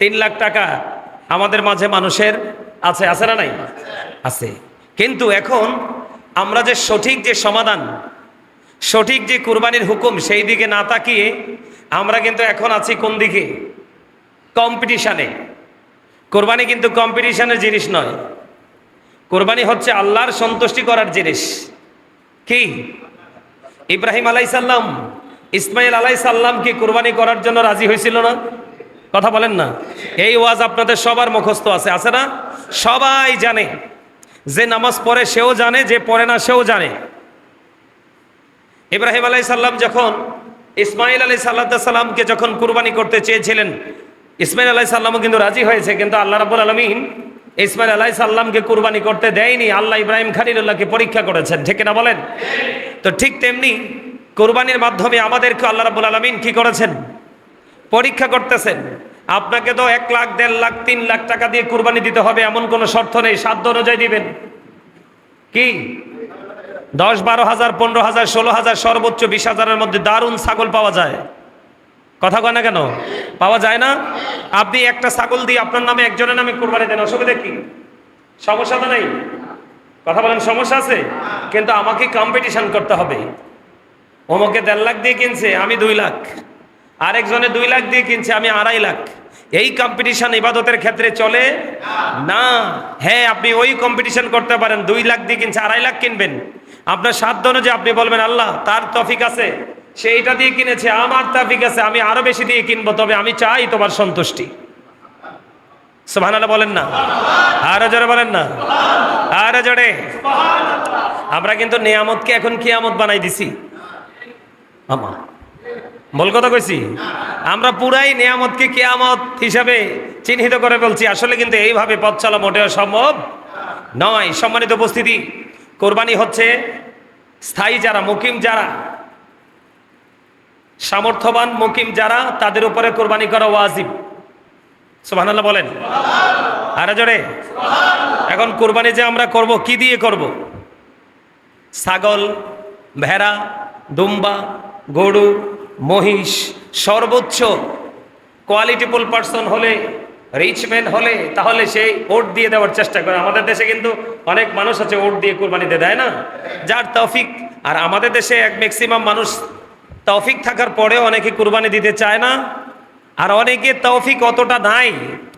Speaker 1: 3 লাখ টাকা আমাদের মাঝে মানুষের আছে, আছে না নাই? আছে। কিন্তু এখন আমরা যে সঠিক যে সমাধান, সঠিক যে কুরবানির হুকুম, সেই দিকে না তাকিয়ে আমরা কিন্তু এখন আছি কোন দিকে? কম্পিটিশানে। কোরবানি কিন্তু কম্পিটিশনের জিনিস নয়, কোরবানি হচ্ছে আল্লাহর সন্তুষ্টি করার জিনিস। কি? ইব্রাহিম আলাইসাল্লাম, ইসমাইল আলাইসাল্লাম কি কুরবানি করার জন্য রাজি হয়েছিল না? কথা বলেন না। এই ওয়াজ আপনাদের সবার মুখস্থ আছে, আছে না? সবাই জানে, যে নামাজ পড়ে সেও জানে, যে পড়ে না সেও জানে। ইব্রাহিম আলাইসাল্লাম যখন ইসমাইল আলাইসাল্লামকে যখন কুরবানি করতে চেয়েছিলেন, ইসমাইল আলাইসাল্লামও কিন্তু রাজি হয়েছে, কিন্তু আল্লাহ রাব্বুল আলামিন ইসমাইল আলাইসাল্লামকে কুরবানি করতে দেয়নি। আল্লাহ ইব্রাহিম খলিলুল্লাহকে পরীক্ষা করেছেন, ঠিক না বলেন? তো ঠিক তেমনি কুরবানির মাধ্যমে আমাদেরকে আল্লাহ রাব্বুল আলামিন কি করেছেন? পরীক্ষা করতেছেন। আপনাকে তো 1 লাখ, 1.5 লাখ, 3 লাখ টাকা দিয়ে কুরবানি দিতে হবে এমন কোনো শর্ত নেই, সাধ্য অনুযায়ী দিবেন। কি 10, 12,000, 15,000, 16,000, সর্বোচ্চ 20,000-এর মধ্যে দারুণ ছাগল পাওয়া যায়। কথা কয় না কেন? পাওয়া যায় না? আপনি একটা ছাগল দিয়ে আপনার নামে, একজনের নামে কুরবানি দেন, অসুবিধা কি? সমস্যা তো নেই। কথা বলেন, সমস্যা আছে? কিন্তু আমাকে কম্পিটিশন করতে হবে। অমুকে 1.5 লাখ দিয়ে কিনছে, আমি 2 লাখ, আরেকজনে 2 লাখ দিয়ে কিনছে, আমি 2.5 লাখ। এই কম্পিটিশন ইবাদতের ক্ষেত্রে চলে না। হ্যাঁ, আপনি ওই কম্পিটিশন করতে পারেন, 2 লাখ দিয়ে কিনছে, 2.5 লাখ কিনবেন। আপনার সাধ্য অনুযায়ী আপনি বলবেন আল্লাহ তার তৌফিক আছে, সে এইটা দিয়ে কিনেছে, আমার তৌফিক আছে, আমি আরো বেশি দিয়ে কিনবো, তবে আমি চাই তোমার সন্তুষ্টি। সুবহানাল্লাহ বলেন না? আরো জোরে বলেন না? আরো জোরে। আমরা কিন্তু নিয়ামতকে এখন কিয়ামত বানাই দিছি। আমা বল কথা কইছি, আমরা পুরাই নিয়ামতকে কিয়ামত হিসাবে চিহ্নিত করে বলছি। আসলে কিন্তু এইভাবে পথ চলা মোটেও সম্ভব নয়। সম্মানিত উপস্থিতি, কোরবানি হচ্ছে স্থায়ী যারা, মুকিম যারা, সামর্থ্যবান মুকিম যারা, তাদের উপরে কোরবানি করা ওয়াজিব। সুবহানাল্লাহ বলেন। আরে জোরে। এখন কোরবানি যে আমরা করব, কি দিয়ে করব? ছাগল, ভেড়া, দুম্বা, গরু, মহিষ, সর্বোচ্চ কোয়ালিটিফুল পার্সন হলে, রিচম্যান হলে, তাহলে সেই ওট দিয়ে দেওয়ার চেষ্টা করে। আমাদের দেশে কিন্তু অনেক মানুষ আছে ওট দিয়ে কুরবানিতে দেয় না, যার তৌফিক। আর আমাদের দেশে এক ম্যাক্সিমাম মানুষ তৌফিক থাকার পরেও অনেকে কুরবানি দিতে চায় না, আর অনেকে তৌফিক অতটা নাই,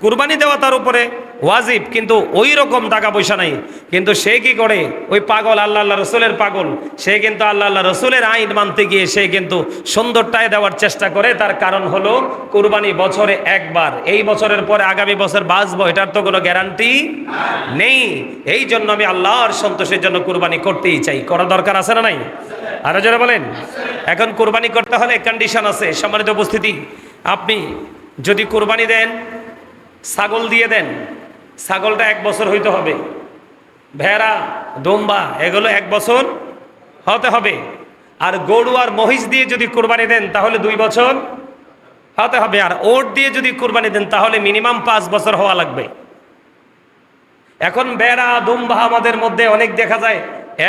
Speaker 1: কুরবানি দেওয়া তার উপরে ওয়াজিব, কিন্তু ওই রকম টাকা পয়সা নাই। কিন্তু সে কি করে, ওই পাগল আল্লাহ রসুলের পাগল, সে কিন্তু আল্লাহ রসুলের আইন মানতে গিয়ে সে কিন্তু সুন্দরটায় দেওয়ার চেষ্টা করে। তার কারণ হলো কুরবানি বছরে একবার, এই বছরের পরে আগামী বছর বাঁচবো এটার তো কোনো গ্যারান্টি নেই। এই জন্য আমি আল্লাহর সন্তোষের জন্য কুরবানি করতেই চাই। করা দরকার আছে না নাই? আরো যারা বলেন। এখন কুরবানি করতে হলে কন্ডিশন আছে। সম্মানিত উপস্থিতি, আপনি যদি কুরবানি দেন, ছাগল দিয়ে দেন, ছাগলটা 1 বছর হইতে হবে। ভেড়া, দুম্বা এগুলো 1 বছর হতে হবে। আর গরু আর মহিষ দিয়ে যদি কুরবানি দেন তাহলে 2 বছর হতে হবে। আর ওট দিয়ে যদি কুরবানি দেন তাহলে মিনিমাম 5 বছর হওয়া লাগবে। এখন ভেড়া, দুম্বা আমাদের মধ্যে অনেক দেখা যায়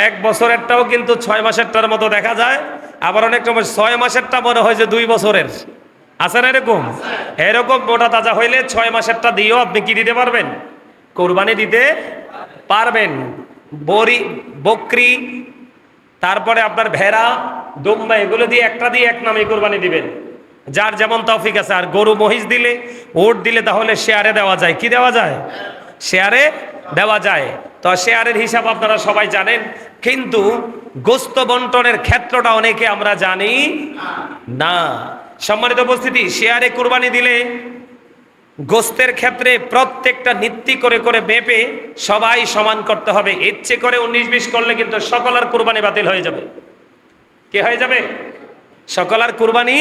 Speaker 1: 1 বছরেরটাও কিন্তু 6 মাসেরটার মতো দেখা যায়। আবার অনেক সময় 6 মাসেরটা মনে হয় যে 2 বছরের। আছে না এরকম? এরকম মোটা তাজা হইলে 6 মাসেরটা দিয়েও আপনি কি দিতে পারবেন? কোরবানি দিতে পারবেন। বকরি, তারপরে আপনার ভেড়া, দুম্বা এগুলো দিয়ে একটা দিয়ে এক নামে কোরবানি দিবেন, যার যেমন তৌফিক আছে। আর গরু মহিষ দিলে, ওট দিলে তাহলে শেয়ারে দেওয়া যায়। কি দেওয়া যায়? শেয়ারে দেওয়া যায়। তো শেয়ারের হিসাব আপনারা সবাই জানেন, কিন্তু গোস্ত বন্টনের ক্ষেত্রটা অনেকে আমরা জানি না। সম্মানিত উপস্থিতি, শেয়ারে কুরবানি দিলে গোস্তের ক্ষেত্রে প্রত্যেকটা নীতি করে করে মেপে সবাই সমান করতে হবে। ইচ্ছে করে 19-20 করলে কিন্তু সকলের কুরবানি বাতিল হয়ে যাবে। কি হয়ে যাবে? সকলের কুরবানি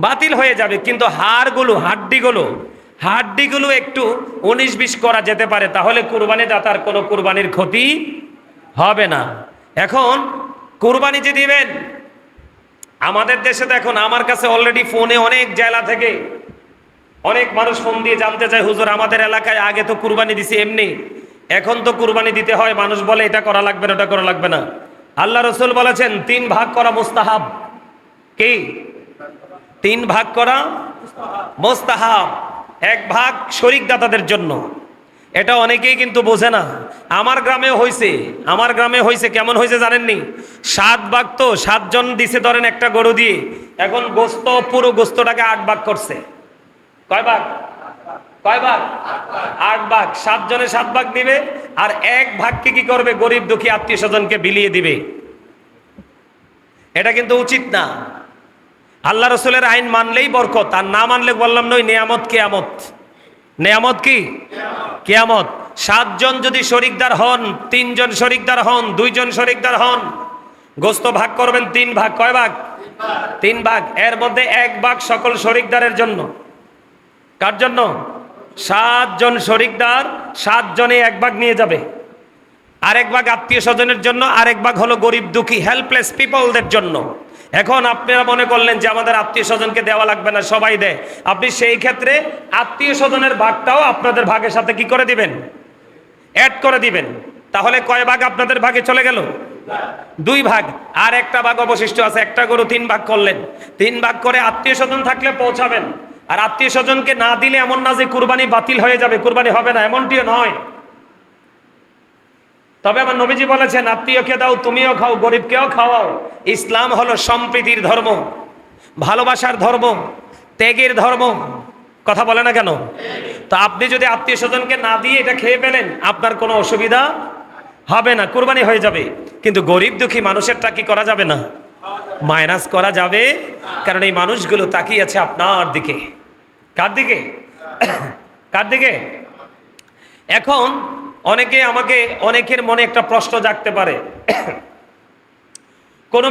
Speaker 1: বাতিল হয়ে যাবে। কিন্তু হাড্ডিগুলো একটু 19-20 করা যেতে পারে, তাহলে কুরবানি দাতার কোনো কুরবানির ক্ষতি হবে না। এখন কুরবানি যে দিবেন, আমাদের দেশে দেখুন, আমার কাছে অলরেডি ফোনে অনেক জেলা থেকে অনেক মানুষ ফোন দিয়ে জানতে চায়, হুজুর আমাদের এলাকায় আগে তো কুরবানি দিছি এমনি, এখন তো কুরবানি দিতে হয়। মানুষ বলে এটা করা লাগবে না, ওটা করা লাগবে না। আল্লাহ রসুল বলেছেন 3 ভাগ করা মুস্তাহাব। কি? 3 ভাগ করা মুস্তাহাব। 1 ভাগ শরিক দাতাদের জন্য। এটা অনেকেই কিন্তু বোঝে না। আমার গ্রামে হয়েছে কেমন হয়েছে জানেননি? 7 ভাগ, তো 7 জন দিছে ধরেন একটা গরু দিয়ে, এখন গোস্ত, পুরো গোস্তটাকে 8 ভাগ করছে। কয় ভাগ? 8 ভাগ। 7 জনে 7 ভাগ দিবে, আর 1 ভাগকে কি করবে? গরিব দুঃখী আত্মীয় স্বজনকে বিলিয়ে দিবে। এটা কিন্তু উচিত না। আল্লাহ রসুলের আইন মানলেই বরকত, আর না মানলে বললাম নই নিয়ামত কিয়ামত। নিয়ামত কি? কিয়ামত। 7 জন যদি শরিকদার হন, 3 জন শরিকদার হন, 2 জন শরিকদার হন, গোস্ত ভাগ করবেন 3 ভাগ। কয় ভাগ? 3 ভাগ। এর মধ্যে 1 ভাগ সকল শরিকদারের জন্য। কার জন্য? 7 জন শরিকদার, 7 জনে 1 ভাগ নিয়ে যাবে। আরেক ভাগ আত্মীয় স্বজনের জন্য, আরেক ভাগ হলো গরিব দুঃখী হেল্পলেস পিপলদের জন্য। এখন আপনারা মনে করলেন যে আমাদের আত্মীয় স্বজনকে দেওয়া লাগবে না, সবাই দেয়। আপনি সেই ক্ষেত্রে আত্মীয় স্বজনের ভাগটাও আপনাদের ভাগের সাথে কি করে দিবেন? অ্যাড করে দিবেন। তাহলে কয় ভাগ আপনাদের ভাগে চলে গেল? 2 ভাগ। আর একটা ভাগ অবশিষ্ট আছে। একটা গরু 3 ভাগ করলেন। 3 ভাগ করে আত্মীয় স্বজন থাকলে পৌঁছাবেন। আর আত্মীয় স্বজনকে না দিলে এমন না যে কুরবানি বাতিল হয়ে যাবে, কুরবানি হবে না, এমনটিও নয়। তবে আমার নবীজি বলেছেন, আত্মীয়কে দাও, তুমিও খাও, গরিবকেও খাওয়াও। ইসলাম হলো সম্প্রীতির ধর্ম, ভালোবাসার ধর্ম, ত্যাগের ধর্ম। কথা বলে না কেন? তো আপনি যদি আত্মীয় স্বজনকে না দিয়ে এটা খেয়ে ফেলেন, আপনার কোনো অসুবিধা হবে না, কুরবানি হয়ে যাবে। কিন্তু গরিব দুঃখী মানুষেরটা কি করা যাবে না? মাইনাস করা যাবে। কারণ এই মানুষগুলো তাকিয়ে আছে আপনার দিকে। কার দিকে? কার দিকে? এখন অনেকের মনে একটা প্রশ্ন জাগতে পারে, কোন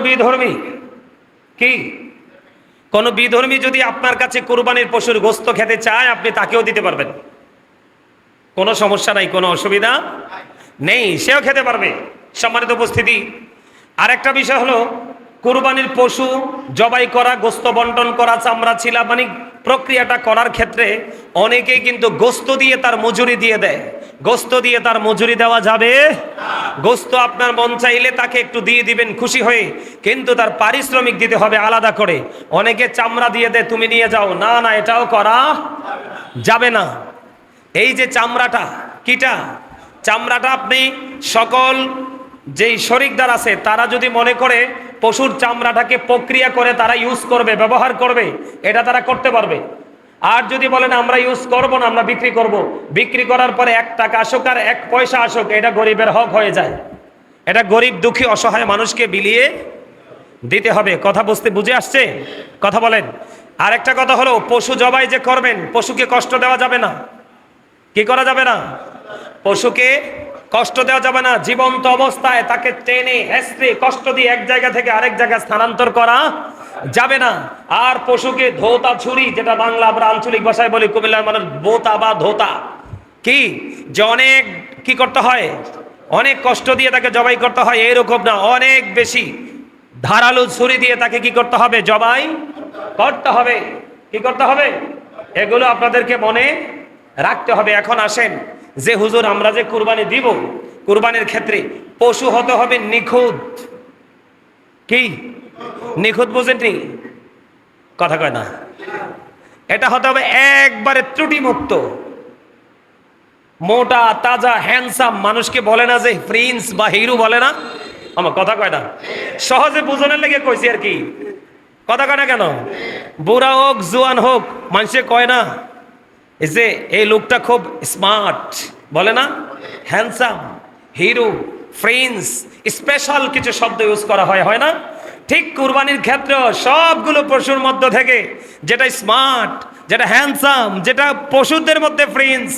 Speaker 1: বিধর্মী যদি আপনার কাছে কুরবানির পশুর গোস্ত খেতে চায়, আপনি তাকেও দিতে পারবেন, কোনো সমস্যা নাই, কোনো অসুবিধা নেই, সেও খেতে পারবে। সম্মানিত উপস্থিতি, আরেকটা বিষয় হলো, কুরবানির পশু জবাই করা, গোস্ত বন্টন করা, চামড়া ছিলা, মানে প্রক্রিয়াটা করার ক্ষেত্রে অনেকেই কিন্তু গোস্ত দিয়ে তার মজুরি দিয়ে দেয়। গোস্ত দিয়ে তার মজুরি দেওয়া যাবে? গোস্ত আপনার মন চাইলে তাকে একটু দিয়ে দিবেন খুশি হয়ে, কিন্তু তার পারিশ্রমিক দিতে হবে আলাদা করে। অনেকে চামড়া দিয়ে দেয়, তুমি নিয়ে যাও। না না, এটাও করা যাবে না। এই যে চামড়াটা, কিটা চামড়াটা আপনি সকল যেই শরিকদার আছে তারা যদি মনে করে পশুর চামড়াটাকে প্রক্রিয়া করে তারা ইউজ করবে, ব্যবহার করবে, এটা তারা করতে পারবে। আর যদি বলেন আমরা ইউজ করব না, আমরা বিক্রি করব, বিক্রি করার পরে 1 টাকা আসুক আর 1 পয়সা আসুক, এটা গরিবের হক হয়ে যায়। এটা গরিব দুঃখী অসহায় মানুষকে বিলিয়ে দিতে হবে। কথা বুঝে আসছে? কথা বলেন। আর একটা কথা হলো, পশু জবাই যে করবেন, পশুকে কষ্ট দেওয়া যাবে না। কি করা যাবে না? পশুকে কষ্ট দেওয়া যাবে না। জীবন্ত অবস্থায় তাকে টেনে হেঁচড়ে কষ্ট দিয়ে এক জায়গা থেকে আরেক জায়গায় স্থানান্তর করা যাবে না। আর পশুকে ধোতা ছুরি, যেটা বাংলা আমরা আঞ্চলিক ভাষায় বলি, কুমিল্লার মানুষ বোতা বা ধোতা, কি যে অনেক কি করতে হয়, অনেক কষ্ট দিয়ে তাকে জবাই করতে হয়, এরকম না, অনেক বেশি ধারালো ছুরি দিয়ে তাকে কি করতে হবে, জবাই করতে হবে। কি করতে হবে? এগুলো আপনাদেরকে মনে রাখতে হবে। এখন আসেন, যে হুজুর আমরা যে কুরবানি দিব, কুরবানির ক্ষেত্রে পশু হতে হবে নিখুঁত। কি নিখুঁত বুঝেননি? কথা কয় না। এটা হতে হবে একবারে ত্রুটিমুক্ত, মোটা তাজা হ্যান্ডসাম। মানুষকে বলে না যে প্রিন্স বা হিরো, বলে না? আমার কথা কয় না, সহজে বুঝনের লেগে কইছি আর কি। কথা কয় না কেন? বুড়া হোক জোয়ান হোক, মানুষে কয় না এই যে এই লোকটা খুব স্মার্ট, বলে না? হ্যান্ডসাম, হিরো, প্রিন্স, স্পেশাল কিছু শব্দ ইউজ করা হয় না? ঠিক কুরবানির ক্ষেত্রে সবগুলো পশুর মধ্য থেকে যেটা স্মার্ট, যেটা হ্যান্ডসাম, যেটা পশুদের মধ্যে প্রিন্স,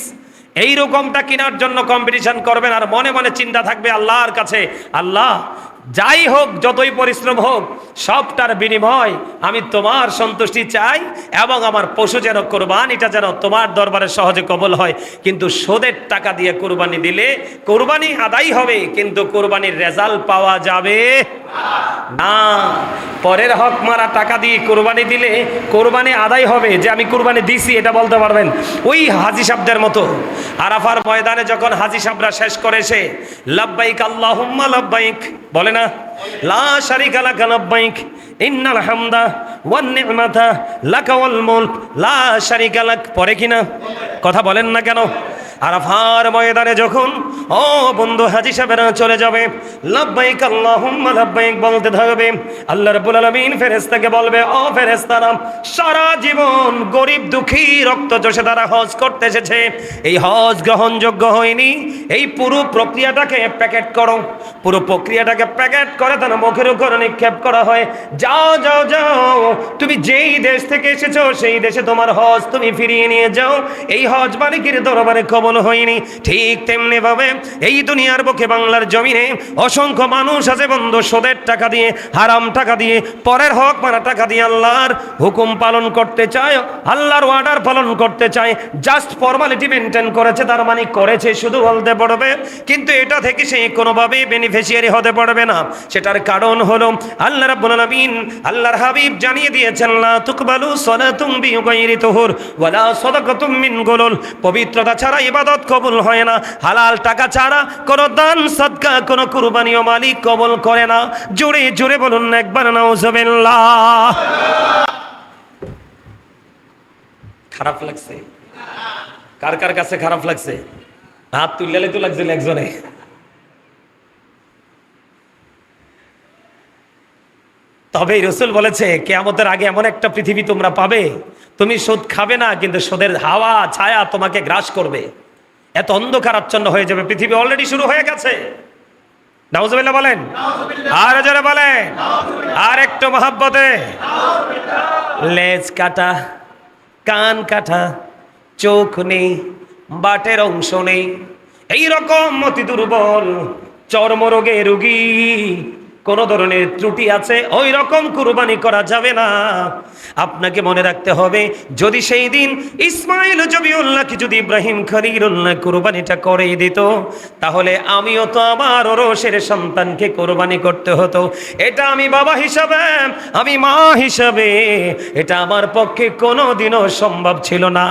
Speaker 1: এই রকমটা কেনার জন্য কম্পিটিশন করবেন। আর মনে মনে চিন্তা থাকবে আল্লাহর কাছে, আল্লাহ যাই হোক, যতই পরিশ্রম হোক, সবটার বিনিময় আমি তোমার সন্তুষ্টি চাই, এবং আমার পশু যেন কোরবানিটা যেন তোমার দরবারে সহজে কবল হয়। কিন্তু সুদের টাকা দিয়ে কোরবানি দিলে কোরবানি আদায় হবে, কিন্তু কোরবানির রেজাল্ট পাওয়া যাবে না। পরের হক মারা টাকা দিয়ে কোরবানি দিলে কোরবানি আদায় হবে, যে আমি কোরবানি দিছি এটা বলতে পারবেন। ওই হাজি সাহেবদের মতো আরাফার ময়দানে যখন হাজি সাহেবরা শেষ করেছে, লাব্বাইক আল্লাহুম্মা লাব্বাইক বলে না, লা শারিকা লাকা লাব্বাইক ইন্নাল হামদা ওয়ান নি'মাতা লাকা ওয়াল মুলক লা শারিকা লাক, পরে কিনা? কথা বলেন না কেন? আরাফার ময়দানে যখন ও বন্ধু হাজি সাহেবরা চলে যাবে, লাব্বাইক আল্লাহুম্মা লাব্বাইক বলতে থাকবে, আল্লাহ রাব্বুল আলামিন ফেরেশতাকে বলবে, ও ফেরেশতারা, সারা জীবন গরিব দুঃখী রক্ত চষে তারা হজ করতে এসেছে, এই হজ গ্রহণযোগ্য হয়নি, এই পুরো প্রক্রিয়াটাকে প্যাকেট করো। পুরো প্রক্রিয়াটাকে প্যাকেট করে তার মুখের উপর নিক্ষেপ করা হয়, যাও যাও যাও, তুমি যেই দেশ থেকে এসেছো সেই দেশে তোমার হজ তুমি ফিরিয়ে নিয়ে যাও, এই হজ মালিকের দরবারে কবুল হয়নি। ঠিক তেমনি ভাবে এই দুনিয়ার বুকে বাংলার জমিনে অসংখ্য মানুষ আছে বন্ধু, সুদের টাকা দিয়ে, হারাম টাকা দিয়ে, পরের হক মারা টাকা দিয়ে আল্লাহর হুকুম পালন করতে চায়, আল্লাহর অর্ডার পালন করতে চায়, জাস্ট ফর্মালিটি মেনটেন করেছে, তার মানে করেছে শুধু বলতে পারবে, কিন্তু এটা থেকে সে কোনোভাবেই বেনিফিশিয়ারি হতে পারবে না। সেটার কারণ হলো আল্লাহ রাব্বুল আলামিন, আল্লাহর হাবিব জানিয়ে দিয়েছেন, লা তুকবালু সালাতুম বিগাইরি তুহুর ওয়ালা সাদাকাতুম মিন গুলুল, পবিত্রতা ছাড়া ইবাদত কবুল হয় না, হালাল টাকা ছাড়া কোনো দান সাদকা, কোনো কুরবানিও মালিক কবুল করে না। জোরে জোরে বলুন একবার নাউজুবিল্লাহ। খারাপ লাগছে? কার কার কাছে খারাপ লাগছে? হাত তুললে তো লাগছিল একজনে। তবে রাসূল বলেছে, কিয়ামতের আগে এমন একটা পৃথিবী তোমরা পাবে, তুমি সুদ খাবে না, কিন্তু সুদের হাওয়া ছায়া তোমাকে গ্রাস করবে, এত অন্ধকার আচ্ছন্ন হয়ে যাবে। পৃথিবী অলরেডি শুরু হয়ে গেছে। নাউজুবিল্লাহ বলেন, আর জোরে বলেন, আর একটু মহব্বতে। লেজ কাটা, কান কাটা, চোখ নেই, বাটের অংশ নেই, এইরকম অতি দুর্বল চর্মরোগে রোগী, কোন ধরনের ত্রুটি আছে, ওই রকম কুরবানি করা যাবে না। আপনাকে মনে রাখতে হবে, যদি সেই দিন ইসমাইল জবিউল্লাহকে যদি ইব্রাহিম খলিলুল্লাহ কুরবানিটা করে দিত, তাহলে আমিও তো আমার ওরসের সন্তানকে কুরবানি করতে হতো। এটা আমি বাবা হিসাবে, আমি মা হিসাবে, এটা আমার পক্ষে কোনোদিনও সম্ভব ছিল না।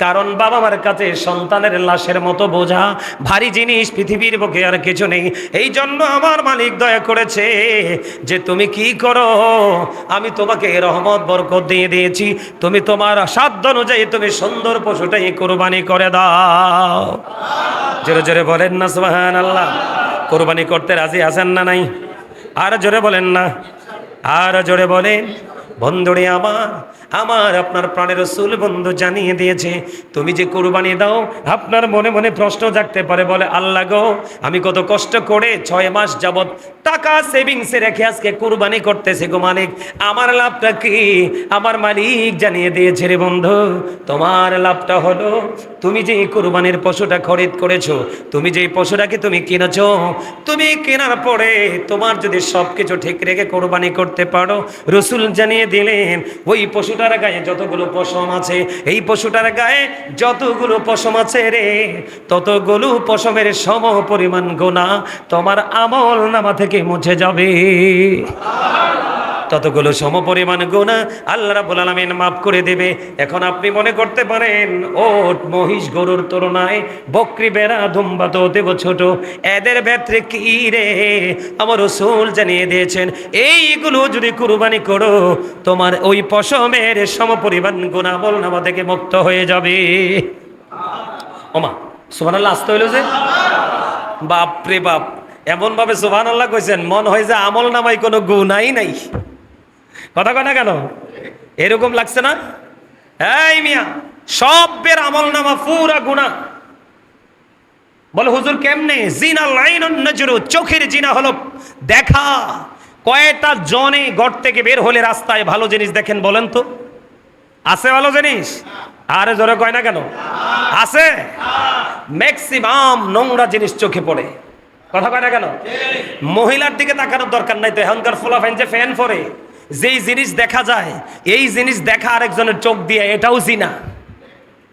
Speaker 1: কারণ বাবা মার কাছে সন্তানের লাশের মতো বোঝা, ভারী জিনিস পৃথিবীর বুকে আর কিছু নেই। এই জন্য আমার মালিক দয়া করেছে যে তুমি কি করো, আমি তোমাকে রহমত বরকত দিয়ে দিয়েছি, তুমি তোমার সাধ্য অনুযায়ী তুমি সুন্দর পশুটাই কুরবানি করে দাও। জোরে জোরে বলেন না সুবহানাল্লাহ। কুরবানি করতে রাজি আছেন না নাই? আর জোরে বলেন না, আর জোরে বলেন। বন্ধুরে আমার, আমার আপনার প্রাণের রাসূল বন্ধু জানিয়ে দিয়েছে, তুমি যে কুরবানি দাও, আপনার মনে মনে প্রশ্ন জাগতে পারে, বলে আল্লাহ গো, আমি কত কষ্ট করে 6 মাস যাবত টাকা সেভিংসে রেখে আজকে কুরবানি করতেছি গো মালিক, আমার লাভটা কি? আমার মালিক জানিয়ে দিয়েছে রে বন্ধু, তোমার লাভটা হলো তুমি যে কুরবানির পশুটা খরিদ করেছো, তুমি যে পশুটাকে তুমি কিনেছো, তুমি কেনার পরে তোমার যদি সবকিছু ঠিক রেখে কুরবানি করতে পারো, রাসূল জানিয়ে দিলেন ওই পশুটার গায়ে যতগুলো পশম আছে, এই পশুটার গায়ে যতগুলো পশম আছে রে, ততগুলো পশমের সম পরিমাণ গুনাহ তোমার আমল নামা থেকে মুছে যাবে। ততগুলো সমপরিমাণ গুনাহ আল্লাহ রাব্বুল আলামিন মাফ করে দেবে। এখন আপনি মনে করতে পারেন, ওট মহিষ গরুর তুলনায় বকরি বেড়া দুম্বা তো দেব ছোট, এদের ভেতরে কি রে? আমার রাসূল জানিয়ে দিয়েছেন, এইগুলো যদি কুরবানি করো, তোমার ওই পশমের সমপরিমাণ গুনাহ আমল নামা থেকে মুক্ত হয়ে যাবে। ওমা সুবহানাল্লাহ, আসতে হইল যে বাপ রে বাপ, এমন ভাবে সুবহানাল্লাহ কইছেন মন হয় যে আমল নামায় কোনো গুনাহই নাই। কথা কয় না কেন? এরকম লাগছে না? এই মিয়া, সবের আমল নামা পুরা গুনাহ। বলে হুজুর কেমনে? জিনা লাইনুন নজরু, চোখের জিনা হলো দেখা। কয়টা জনে ঘর থেকে বের হলে রাস্তায় ভালো জিনিস দেখেন বলেন তো? আছে ভালো জিনিস? আরে জোরে কয় না কেন? আছে। ম্যাক্সিমাম নোংরা জিনিস চোখে পড়ে। কথা কয় না কেন? মহিলার দিকে তাকানোর দরকার নাই তো, এখনকার ফোলাফাইন যে ফ্যান পরে, যেই জিনিস দেখা যায় এই জিনিস দেখা আরেকজনের চোখ দিয়ে, এটাও জিনা।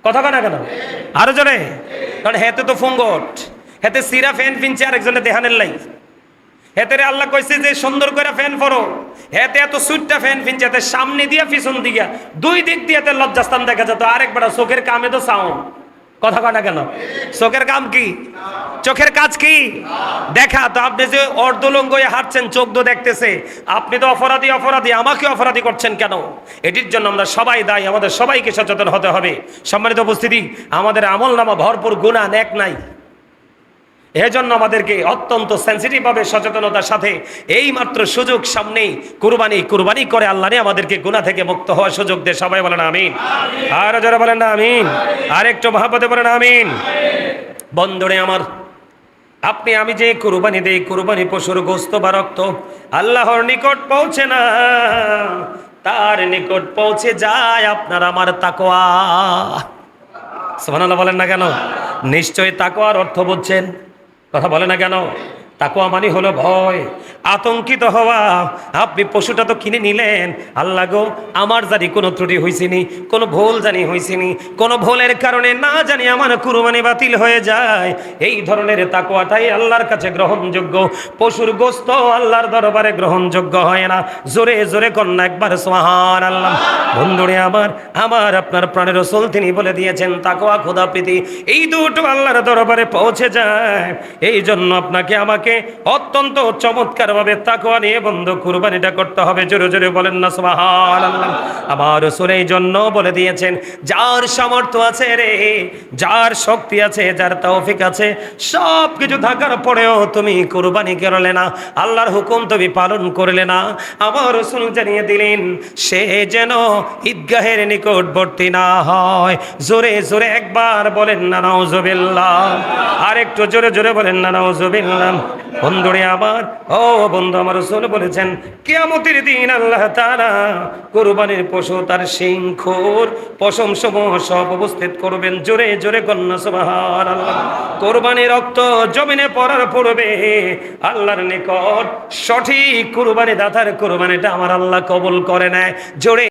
Speaker 1: কথা কয় না কেন? আরো জোরে। কারণ হেতে তো ফুঙ্গট, হেতে সিরা ফ্যান ফিনছে আরেকজনের দেহানের লাই, হেতে আল্লাহ কইছে যে সুন্দর করে ফ্যান পরো, হেতে এত সুইটটা ফ্যান ফিনছে, হেতে সামনে দিয়া পিছন দিয়া দুই দিক দিয়ে লজ্জাস্থান দেখা যেত। আরেকবার চোখের কামে তো সাউন্ড। কথা কয় না কেন? চোখের কাম কি? চোখের কাজ কি? দেখা। তো আপনি যে অর্ধলঙ্গ হয়ে হাঁটছেন, চোখ তো দেখতেছে, আপনি তো অপরাধী, আমাকে অপরাধী করছেন কেন? এটির জন্য আমরা সবাই দায়ী, আমাদের সবাইকে সচেতন হতে হবে। সম্মানিত উপস্থিতি, আমাদের আমল নামা ভরপুর গুনাহ নেক নাই। এজন্য আমাদেরকে অত্যন্ত সেন্সিটিভ ভাবে সচেতনতার সাথে এই মাত্র সুযোগ সামনেই কুরবানি করে আল্লাহ আমাদেরকে গুনাহ থেকে মুক্ত হওয়ার সুযোগ দিয়ে সবাই বলেন আমিন। আর যারা বলেন না আমিন, আর একটু মহব্বতে বলেন আমিন। বন্ধুরে আমার, আপনি আমি যে কুরবানি দেই, কুরবানি পশুর গোশত বা রক্ত আল্লাহর নিকট পৌঁছে না, তার নিকট পৌঁছে যায় আপনার আমার তাকওয়া। সুবহানাল্লাহ বলেন না কেন? নিশ্চয়ই তাকওয়ার অর্থ বুঝছেন। কথা বলে না কেন? তাকওয়া মানে হলো ভয়, আতঙ্কিত হওয়া। আপনি পশুটা তো কিনে নিলেন, আল্লাহ গো আমার জানি কোনো ত্রুটি হয়েছিনি, কোনো ভুল জানি হয়েছিনি, কোনো ভুলের কারণে না জানি আমার কুরবানি বাতিল হয়ে যায়। এই ধরনের তাকওয়াটাই আল্লাহর কাছে গ্রহণযোগ্য। পশুর গোশত আল্লাহর দরবারে গ্রহণযোগ্য হয় না। জোরে জোরে কন্যা একবার সুবহানাল্লাহ। বন্ধুরে আমার আপনার প্রাণের রাসূল তিনি বলে দিয়েছেন, তাকওয়া খোদাপ্রীতি এই দুটো আল্লাহর দরবারে পৌঁছে যায়। এই জন্য আপনাকে আমাকে অত্যন্ত চমৎকার ভাবে তাকওয়া নিয়ে বন্ধু কুরবানিটা করতে হবে। জোরে জোরে বলেন না সুবহানাল্লাহ। আমার রাসূল এই জন্য বলে দিয়েছেন, যার সামর্থ্য আছে রে, যার শক্তি আছে, যার তৌফিক আছে, সব কিছু থাকার পরেও তুমি কুরবানি করলে না, আল্লাহর হুকুম তুমি পালন করলে না, আমার রাসূল জানিয়ে দিলেন সে যেন ঈদগাহের নিকটবর্তী না হয়। জোরে জোরে একবার বলেন না নাউজুবিল্লাহ, আর একটু জোরে জোরে বলেন না নাউজুবিল্লাহ। বন্ধুরে আমার, ও বন্ধু, আমার রাসূল বলেছেন কিয়ামতের দিন আল্লাহ তাআলা কুরবানির পশু তার শিং, খুর, পশম সমূহ সব উপস্থিত করবেন। জোরে জোরে কন্যা সুবহানাল্লাহ। কুরবানির রক্ত জমিনে পড়ার পূর্বে আল্লাহর নিকট সঠিক কুরবানি দাতার কুরবানিটা আমার আল্লাহ কবুল করে নেয়। জোরে